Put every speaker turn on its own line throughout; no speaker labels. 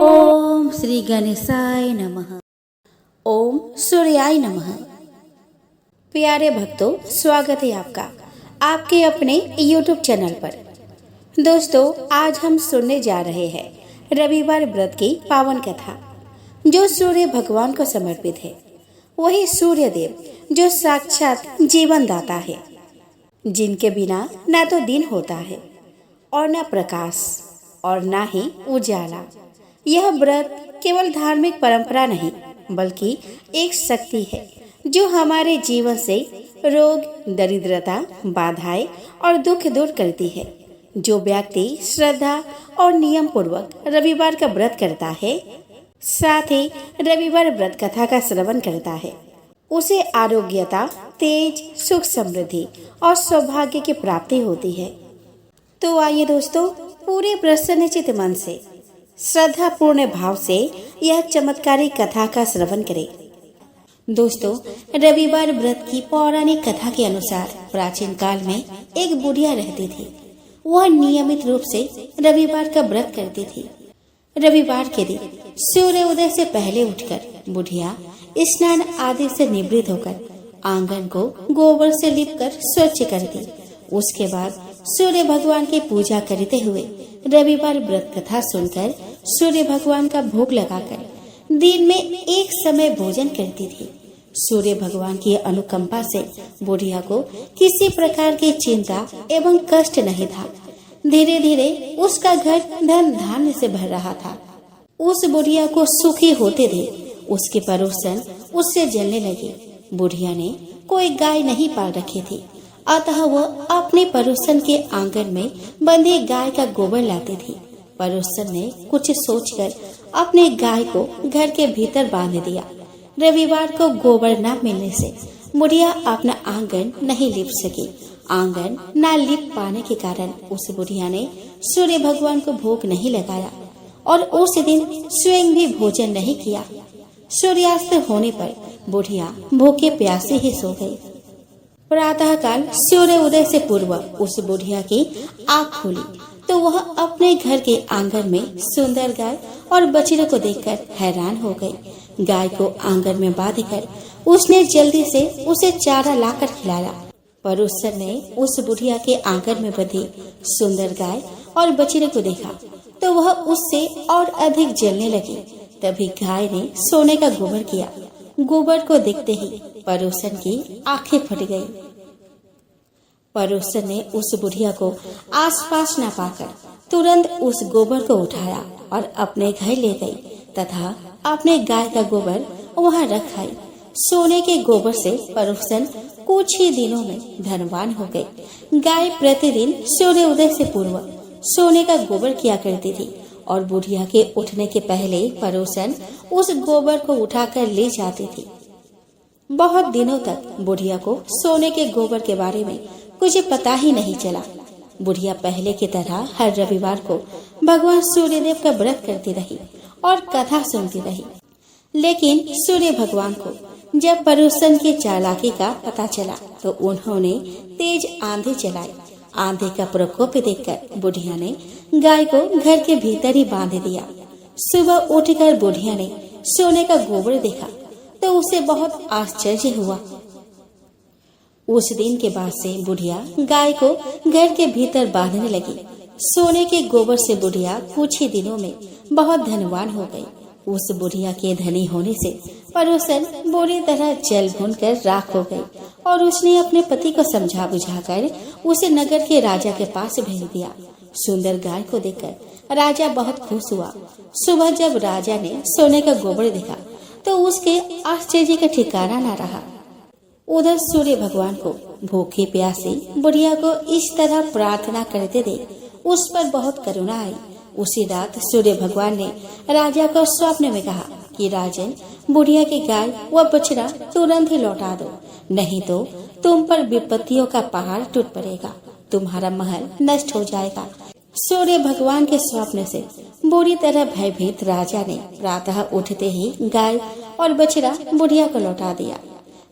ओम श्री गणेशाय नमः। ओम सूर्याय नमः। प्यारे भक्तों, स्वागत है आपका आपके अपने YouTube चैनल पर। दोस्तों, आज हम सुनने जा रहे हैं रविवार व्रत की पावन कथा, जो सूर्य भगवान को समर्पित है। वही सूर्य देव जो साक्षात जीवन दाता है, जिनके बिना न तो दिन होता है और न प्रकाश और न ही उजाला। यह व्रत केवल धार्मिक परंपरा नहीं, बल्कि एक शक्ति है जो हमारे जीवन से रोग, दरिद्रता, बाधाएं और दुख दूर करती है। जो व्यक्ति श्रद्धा और नियम पूर्वक रविवार का व्रत करता है, साथ ही रविवार व्रत कथा का श्रवण करता है, उसे आरोग्यता, तेज, सुख, समृद्धि और सौभाग्य की प्राप्ति होती है। तो आइए दोस्तों, पूरे प्रसन्नचित मन से, श्रद्धा पूर्ण भाव से यह चमत्कारी कथा का श्रवण करें। दोस्तों, रविवार व्रत की पौराणिक कथा के अनुसार प्राचीन काल में एक बुढ़िया रहती थी। वह नियमित रूप से रविवार का व्रत करती थी। रविवार के दिन सूर्य उदय से पहले उठकर बुढ़िया स्नान आदि से निवृत्त होकर आंगन को गोबर से लिपकर स्वच्छ करती। उसके बाद सूर्य भगवान की पूजा करते हुए रविवार व्रत कथा सुनकर सूर्य भगवान का भोग लगाकर दिन में एक समय भोजन करती थी। सूर्य भगवान की अनुकंपा से बुढ़िया को किसी प्रकार की चिंता एवं कष्ट नहीं था। धीरे धीरे उसका घर धन धान्य से भर रहा था। उस बुढ़िया को सुखी होते देख उसके पड़ोसन उससे जलने लगे। बुढ़िया ने कोई गाय नहीं पाल रखी थी, अतः वह अपने पड़ोसन के आंगन में बंधी गाय का गोबर लाती थी। पड़ोसन ने कुछ सोचकर अपने गाय को घर के भीतर बांध दिया। रविवार को गोबर न मिलने से बुढ़िया अपना आंगन नहीं लिप सकी। आंगन न लिप पाने के कारण उस बुढ़िया ने सूर्य भगवान को भोग नहीं लगाया और उस दिन स्वयं भी भोजन नहीं किया। सूर्यास्त होने पर बुढ़िया भूखे प्यासे ही सो गई। प्रातः काल सूर्य उदय से पूर्व उस बुढ़िया की आँख खुली तो वह अपने घर के आंगन में सुंदर गाय और बछड़े को देखकर हैरान हो गई। गाय को आंगन में बांधकर उसने जल्दी से उसे चारा लाकर खिलाया। पड़ोसन ने उस बुढ़िया के आंगन में बंधी सुंदर गाय और बछड़े को देखा तो वह उससे और अधिक जलने लगी। तभी गाय ने सोने का गोबर किया। गोबर को देखते ही पड़ोसन की आंखें फट गई। पड़ोसन ने उस बुढ़िया को आसपास न पाकर तुरंत उस गोबर को उठाया और अपने घर ले गई तथा अपने गाय का गोबर वहां रख आई। सोने के गोबर से पड़ोसन कुछ ही दिनों में धनवान हो गई। गाय प्रतिदिन सूर्य उदय से पूर्व सोने का गोबर किया करती थी और बुढ़िया के उठने के पहले पड़ोसन उस गोबर को उठाकर ले जाती थी। बहुत दिनों तक बुढ़िया को सोने के गोबर के बारे में कुछ पता ही नहीं चला। बुढ़िया पहले की तरह हर रविवार को भगवान सूर्यदेव का व्रत करती रही और कथा सुनती रही। लेकिन सूर्य भगवान को जब पड़ोसन की चालाकी का पता चला तो उन्होंने तेज आंधी चलाई। आंधी का प्रकोप देखकर बुढ़िया ने गाय को घर के भीतर ही बांध दिया। सुबह उठकर बुढ़िया ने सोने का गोबर देखा तो उसे बहुत आश्चर्य हुआ। उस दिन के बाद से बुढ़िया गाय को घर के भीतर बांधने लगी। सोने के गोबर से बुढ़िया कुछ ही दिनों में बहुत धनवान हो गई। उस बुढ़िया के धनी होने से पड़ोसन बुरी तरह जल भून कर राख हो गई और उसने अपने पति को समझा बुझाकर उसे नगर के राजा के पास भेज दिया। सुंदर गाय को देखकर राजा बहुत खुश हुआ। सुबह जब राजा ने सोने का गोबर देखा तो उसके आश्चर्य का ठिकाना न रहा। उधर सूर्य भगवान को भूखे प्यासे बुढ़िया को इस तरह प्रार्थना करते देख उस पर बहुत करुणा आई। उसी रात सूर्य भगवान ने राजा को स्वप्न में कहा कि राजन, बुढ़िया की गाय व बछड़ा तुरंत ही लौटा दो, नहीं तो तुम पर विपत्तियों का पहाड़ टूट पड़ेगा, तुम्हारा महल नष्ट हो जाएगा। सूर्य भगवान के स्वप्न से बुरी तरह भयभीत राजा ने प्रातः उठते ही गाय और बछड़ा बुढ़िया को लौटा दिया।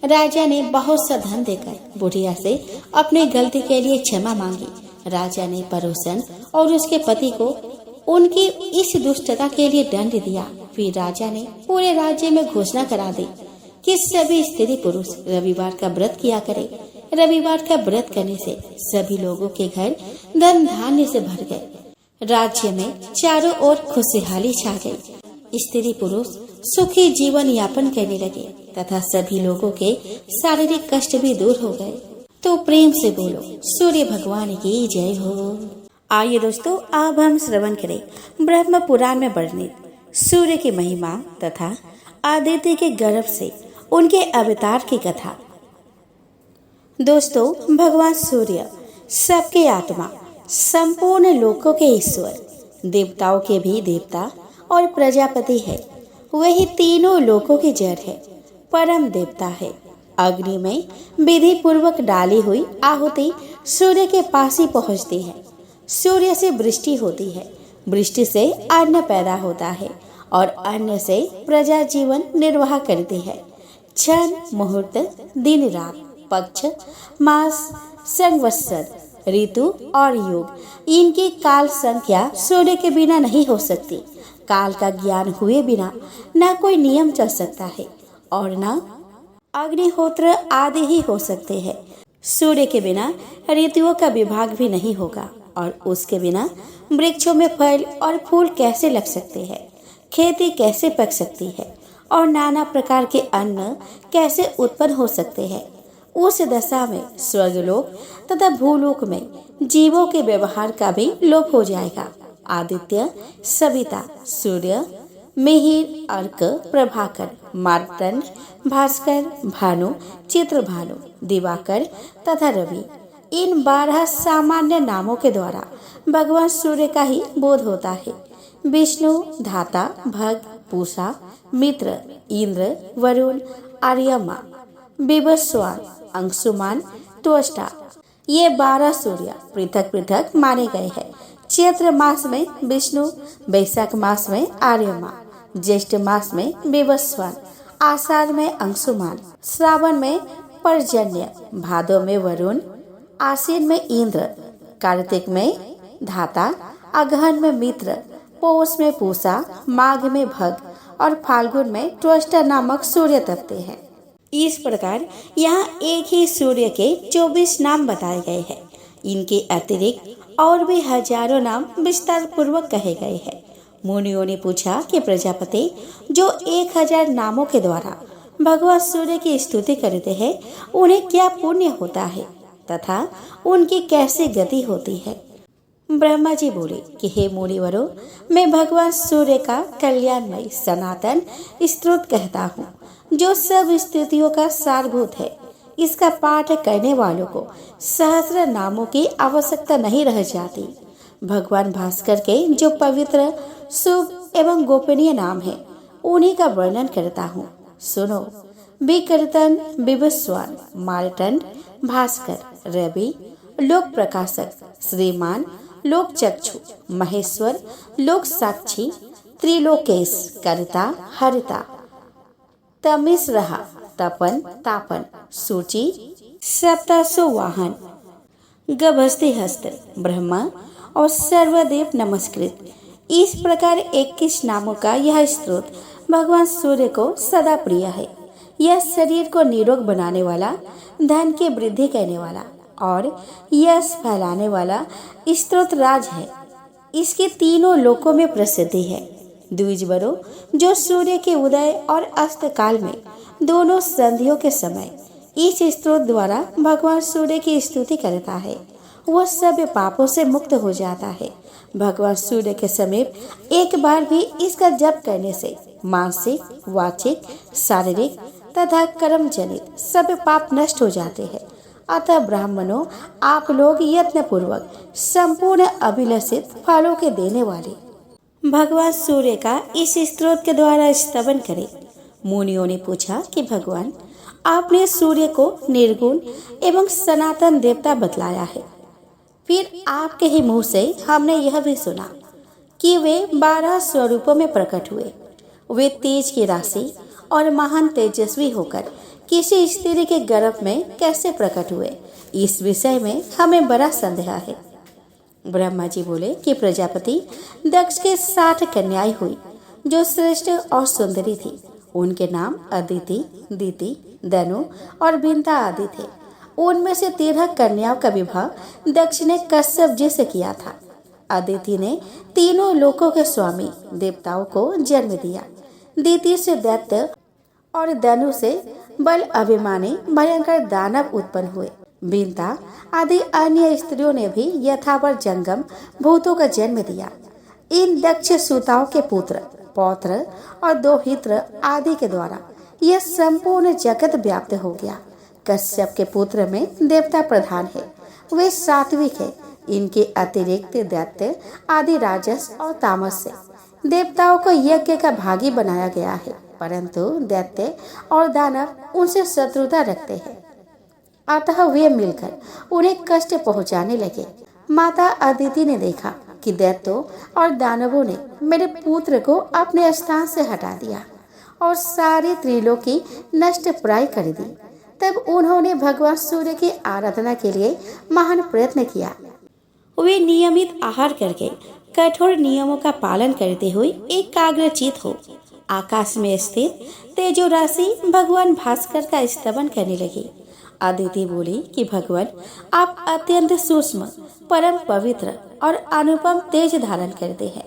राजा ने बहुत सा धन देकर बुढ़िया से अपनी गलती के लिए क्षमा मांगी। राजा ने पड़ोसन और उसके पति को उनकी इस दुष्टता के लिए दंड दिया। फिर राजा ने पूरे राज्य में घोषणा करा दी कि सभी स्त्री पुरुष रविवार का व्रत किया करे। रविवार का व्रत करने से सभी लोगों के घर धन धान्य से भर गए। राज्य में चारों ओर खुशहाली छा गई। स्त्री पुरुष सुखी जीवन यापन करने लगे तथा सभी लोगों के शारीरिक कष्ट भी दूर हो गए। तो प्रेम से बोलो सूर्य भगवान की जय हो। आइए दोस्तों, अब हम श्रवण करें ब्रह्म पुराण में वर्णित सूर्य की महिमा तथा आदित्य के गर्भ से उनके अवतार की कथा। दोस्तों, भगवान सूर्य सबके आत्मा, संपूर्ण लोकों के ईश्वर, देवताओं के भी देवता और प्रजापति है। वही तीनों लोकों की जड़ है, परम देवता है। अग्नि में विधि पूर्वक डाली हुई आहुति सूर्य के पास ही पहुंचती है। सूर्य से वृष्टि होती है, वृष्टि से अन्न पैदा होता है और अन्न से प्रजा जीवन निर्वाह करती है। क्षण, मुहूर्त, दिन रात, पक्ष, मास, संवत्सर, ऋतु और युग, इनकी काल संख्या सूर्य के बिना नहीं हो सकती। काल का ज्ञान हुए बिना न कोई नियम चल सकता है और न अग्निहोत्र आदि ही हो सकते हैं। सूर्य के बिना ऋतुओं का विभाग भी नहीं होगा और उसके बिना वृक्षों में फल और फूल कैसे लग सकते हैं, खेती कैसे पक सकती है और नाना प्रकार के अन्न कैसे उत्पन्न हो सकते हैं। उस दशा में स्वर्गलोक तथा भूलोक में जीवों के व्यवहार का भी लोप हो जाएगा। आदित्य, सविता, सूर्य, मिहिर, अर्क, प्रभाकर, मार्तंड, भास्कर, भानु, चित्रभानु, दिवाकर तथा रवि, इन 12 सामान्य नामों के द्वारा भगवान सूर्य का ही बोध होता है। विष्णु, धाता, भग, पूषा, मित्र, इंद्र, वरुण, आर्यमा, विवस्वान, अंशुमान, त्वष्टा, ये 12 सूर्य पृथक पृथक माने गए हैं। चैत्र मास में विष्णु, वैशाख मास में आर्यमा, ज्येष्ठ मास में विवस्वान, आषाढ़ में अंशुमान, श्रावण में पर्जन्य, भादो में वरुण, आश्विन में इंद्र, कार्तिक में धाता, अगहन में मित्र, पौष में पूषा, माघ में भग और फाल्गुन में त्वष्टा नामक सूर्य तपते हैं। इस प्रकार यहाँ एक ही सूर्य के 24 नाम बताए गए हैं। इनके अतिरिक्त और भी हजारों नाम विस्तार पूर्वक कहे गए हैं। मुनियों ने पूछा कि प्रजापति जो 1000 नामों के द्वारा भगवान सूर्य की स्तुति करते हैं, उन्हें क्या पुण्य होता है तथा उनकी कैसे गति होती है। ब्रह्मा जी बोले कि हे मुनिवरों, मैं भगवान सूर्य का कल्याणमय सनातन स्तोत्र कहता हूँ, जो सब स्तुतियों का सारभूत है। इसका पाठ करने वालों को सहस्र नामों की आवश्यकता नहीं रह जाती। भगवान भास्कर के जो पवित्र, शुभ एवं गोपनीय नाम है, उन्हीं का वर्णन करता हूँ। सुनो। विकर्तन, विवस्वान, मार्तंड, भास्कर, रवि, लोक प्रकाशक, श्रीमान, लोक चक्षु, महेश्वर, लोक साक्षी, त्रिलोकेश, कर्ता, हरिता, तमिश्रहा, तपन, तापन, सूची, सप्तासु वाहन, गभस्ति हस्त, ब्रह्मा और सर्वदेव नमस्कृत। इस प्रकार 21 नामों का यह स्तोत्र भगवान सूर्य को सदा प्रिय है। यह शरीर को निरोग बनाने वाला, धन की वृद्धि करने वाला और यश फैलाने वाला स्तोत्र राज है। इसके तीनों लोकों में प्रसिद्धि है। द्विजवरों, जो सूर्य के उदय और अस्त काल में दोनों संधियों के समय इस स्तोत्र द्वारा भगवान सूर्य की स्तुति करता है, वह सब पापों से मुक्त हो जाता है। भगवान सूर्य के समीप एक बार भी इसका जप करने से मानसिक, वाचिक, शारीरिक तथा कर्म जनित सब पाप नष्ट हो जाते हैं। अतः ब्राह्मणों, आप लोग यत्न पूर्वक संपूर्ण अभिलषित फलों के देने वाले भगवान सूर्य का इस स्तोत्र के द्वारा स्तवन करें। मुनियों ने पूछा कि भगवान, आपने सूर्य को निर्गुण एवं सनातन देवता बतलाया है, फिर आपके ही मुंह से हमने यह भी सुना कि वे 12 स्वरूपों में प्रकट हुए। वे तेज की राशि और महान तेजस्वी होकर किसी स्त्री के गर्भ में कैसे प्रकट हुए, इस विषय में हमें बड़ा संदेह है। ब्रह्मा जी बोले कि प्रजापति दक्ष के 60 कन्याएं हुई जो श्रेष्ठ और सुंदरी थी। उनके नाम अदिति, दीति, दनु और बिंता आदि थे। उनमें से 13 कन्याओं का विवाह दक्ष ने कश्यप जी से किया था। अदिति ने तीनों लोकों के स्वामी देवताओं को जन्म दिया। दीति से दैत्य और दनु से बल अभिमानी भयंकर दानव उत्पन्न हुए। बिंता आदि अन्य स्त्रियों ने भी यथावर जंगम भूतों का जन्म दिया। इन दक्ष सूताओं के पुत्र, पौत्र और दोहित्र आदि के द्वारा यह संपूर्ण जगत व्याप्त हो गया। कश्यप के पुत्र में देवता प्रधान है, वे सात्विक है। इनके अतिरिक्त दैत्य आदि राजस और तामस से देवताओं को यज्ञ का भागी बनाया गया है, परंतु दैत्य और दानव उनसे शत्रुता रखते हैं, अतः वे मिलकर उन्हें कष्ट पहुंचाने लगे। माता अदिति ने देखा कि दैत्यों और दानवों ने मेरे पुत्र को अपने स्थान से हटा दिया और सारी त्रिलोकी नष्ट प्राय कर दी। तब उन्होंने भगवान सूर्य की आराधना के लिए महान प्रयत्न किया। वे नियमित आहार करके कठोर नियमों का पालन करते हुए एकाग्रचित हो आकाश में स्थित तेजो राशि भगवान भास्कर का स्तवन करने लगी। अदिति बोली कि भगवान आप अत्यंत सूक्ष्म, परम पवित्र और अनुपम तेज धारण करते हैं।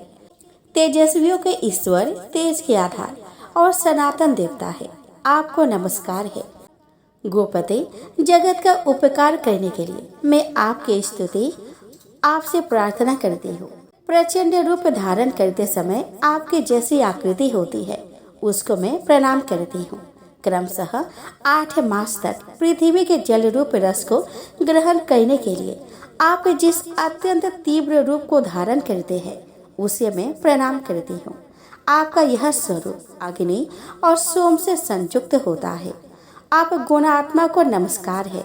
तेजस्वियों के ईश्वर, तेज के आधार और सनातन देवता है। आपको नमस्कार है। गोपते, जगत का उपकार करने के लिए मैं आपकी स्तुति आपसे प्रार्थना करती हूँ। प्रचंड रूप धारण करते समय आपकी जैसी आकृति होती है उसको मैं प्रणाम करती हूँ। क्रमशः 8 मास तक पृथ्वी के जल रूप रस को ग्रहण करने के लिए आप जिस अत्यंत तीव्र रूप को धारण करते हैं उसे मैं प्रणाम करती हूँ। आपका यह स्वरूप अग्नि और सोम से संयुक्त होता है। आप गुणात्मा को नमस्कार है।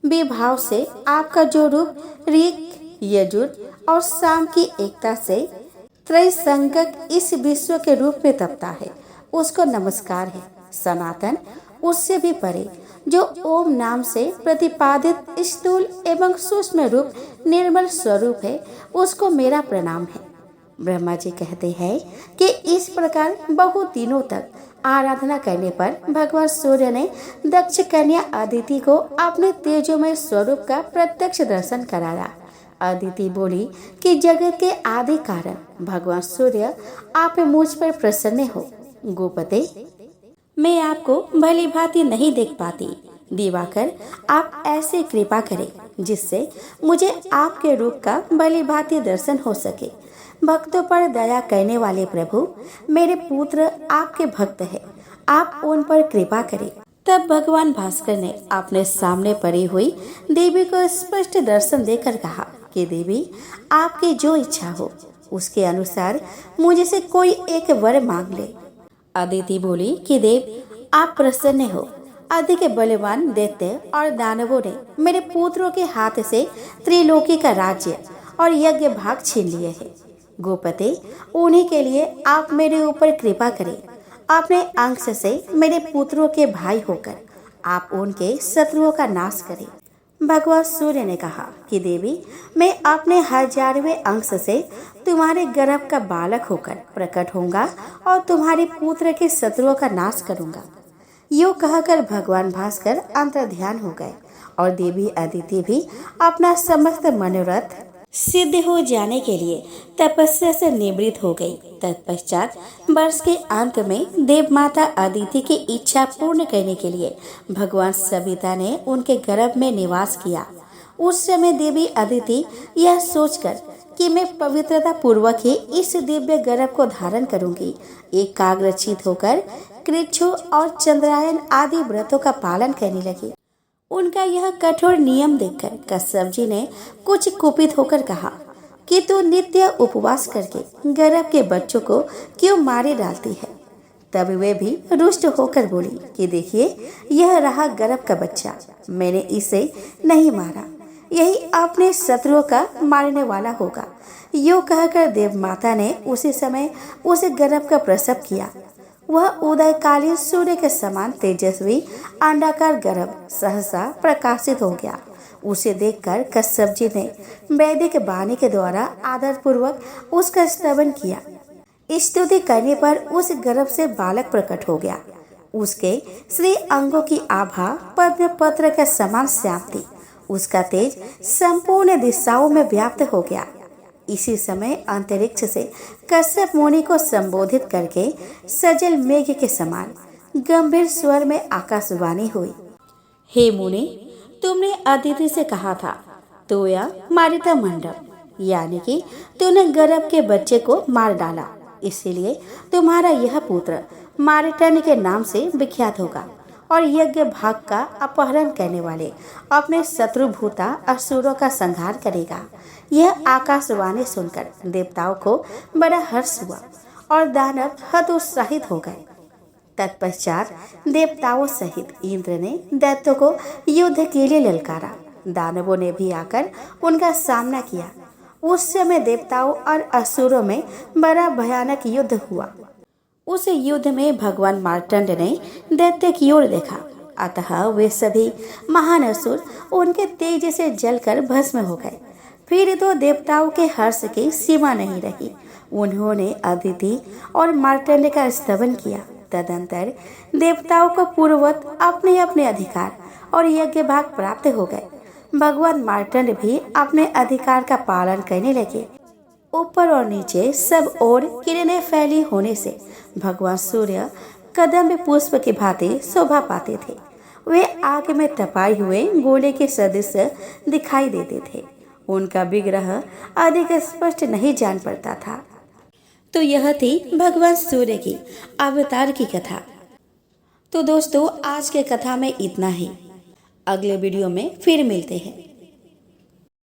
विभाव से आपका जो रूप ऋक, यजुर और साम की एकता से त्रैसंगक इस विश्व के रूप में तपता है उसको नमस्कार है। सनातन, उससे भी परे जो ओम नाम से प्रतिपादित स्थूल एवं सूक्ष्म रूप निर्मल स्वरूप है उसको मेरा प्रणाम है। ब्रह्मा जी कहते हैं कि इस प्रकार बहुत दिनों तक आराधना करने पर भगवान सूर्य ने दक्ष कन्या अदिति को अपने तेजोमय स्वरूप का प्रत्यक्ष दर्शन कराया। अदिति बोली कि जगत के आदि कारण भगवान सूर्य आप मुझ पर प्रसन्न हो। गोपते, मैं आपको भली भांति नहीं देख पाती। दिवाकर, आप ऐसे कृपा करें जिससे मुझे आपके रूप का भली भांति दर्शन हो सके। भक्तों पर दया करने वाले प्रभु, मेरे पुत्र आपके भक्त हैं, आप उन पर कृपा करें। तब भगवान भास्कर ने अपने सामने पड़ी हुई देवी को स्पष्ट दर्शन देकर कहा कि देवी, आपकी जो इच्छा हो उसके अनुसार मुझसे कोई एक वर मांग ले। अदिति बोली कि देव, आप प्रसन्न हो। अधिक बलवान दैत्य और दानवों ने मेरे पुत्रों के हाथ से त्रिलोकी का राज्य और यज्ञ भाग छीन लिए हैं। गोपते, उन्हीं के लिए आप मेरे ऊपर कृपा करें। अपने अंश से मेरे पुत्रों के भाई होकर आप उनके शत्रुओं का नाश करें। भगवान सूर्य ने कहा कि देवी, मैं अपने 1000वें अंश से तुम्हारे गर्भ का बालक होकर प्रकट होऊंगा और तुम्हारे पुत्र के शत्रुओं का नाश करूंगा। यूं कहकर भगवान भास्कर अंतर्ध्यान हो गए और देवी अदिति भी अपना समस्त मनोरथ सिद्ध हो जाने के लिए तपस्या से निवृत्त हो गई। तत्पश्चात वर्ष के अंत में देव माता अदिति की इच्छा पूर्ण करने के लिए भगवान सविता ने उनके गर्भ में निवास किया। उस समय देवी अदिति यह सोचकर कि मैं पवित्रता पूर्वक ही इस दिव्य गर्भ को धारण करूंगी, एकाग्रचित होकर कृच्छु और चंद्रायन आदि व्रतों का पालन करने लगी। उनका यह कठोर नियम देखकर कश्यप जी ने कुछ कुपित होकर कहा कि तू नित्य उपवास करके गर्भ के बच्चों को क्यों मारे डालती है। तब वे भी रुष्ट होकर बोली कि देखिए, यह रहा गर्भ का बच्चा, मैंने इसे नहीं मारा, यही अपने शत्रुओं का मारने वाला होगा। यूं कहकर देव माता ने उसी समय उस गर्भ का प्रसव किया। वह उदयकालीन सूर्य के समान तेजस्वी अंडाकार गर्भ सहसा प्रकाशित हो गया। उसे देखकर कश्यप जी ने वैदिक वाणी के द्वारा आदर पूर्वक उसका स्तवन किया। स्तुति करने पर उस गर्भ से बालक प्रकट हो गया। उसके श्री अंगों की आभा पद्म पत्र के समान श्याम थी। उसका तेज संपूर्ण दिशाओं में व्याप्त हो गया। इसी समय अंतरिक्ष से कश्यप मुनि को संबोधित करके सजल मेघ के समान गंभीर स्वर में आकाशवाणी हुई। हे मुनि, तुमने अदिति से कहा था तो या मारिता मंडप, यानी कि तूने गर्भ के बच्चे को मार डाला, इसीलिए तुम्हारा यह पुत्र मारिटन के नाम से विख्यात होगा और यज्ञ भाग का अपहरण करने वाले अपने शत्रु भूता असुरों का संहार करेगा। यह आकाशवाणी सुनकर देवताओं को बड़ा हर्ष हुआ और दानव हतोत्साहित हो गए। तत्पश्चात देवताओं सहित इंद्र ने दैत्यों को युद्ध के लिए ललकारा। दानवों ने भी आकर उनका सामना किया। उस समय देवताओं और असुरों में बड़ा भयानक युद्ध हुआ। उस युद्ध में भगवान मार्तंड ने दैत्य की ओर देखा, अतः वे सभी महान असुर उनके तेज से जलकर भस्म हो गए। फिर तो देवताओं के हर्ष की सीमा नहीं रही। उन्होंने अदिति और मार्तंड का स्तवन किया। तदंतर देवताओं को पूर्ववत अपने अपने अधिकार और यज्ञ भाग प्राप्त हो गए। भगवान मार्तंड भी अपने अधिकार का पालन करने लगे। ऊपर और नीचे सब ओर किरणें फैली होने से भगवान सूर्य कदम्ब पुष्प की भांति शोभा पाते थे। वे आग में तपाए हुए गोले के सदृश दिखाई देते थे। उनका विग्रह अधिक स्पष्ट नहीं जान पड़ता था। तो यह थी भगवान सूर्य की अवतार की कथा। तो दोस्तों, आज के कथा में इतना ही। अगले वीडियो में फिर मिलते हैं।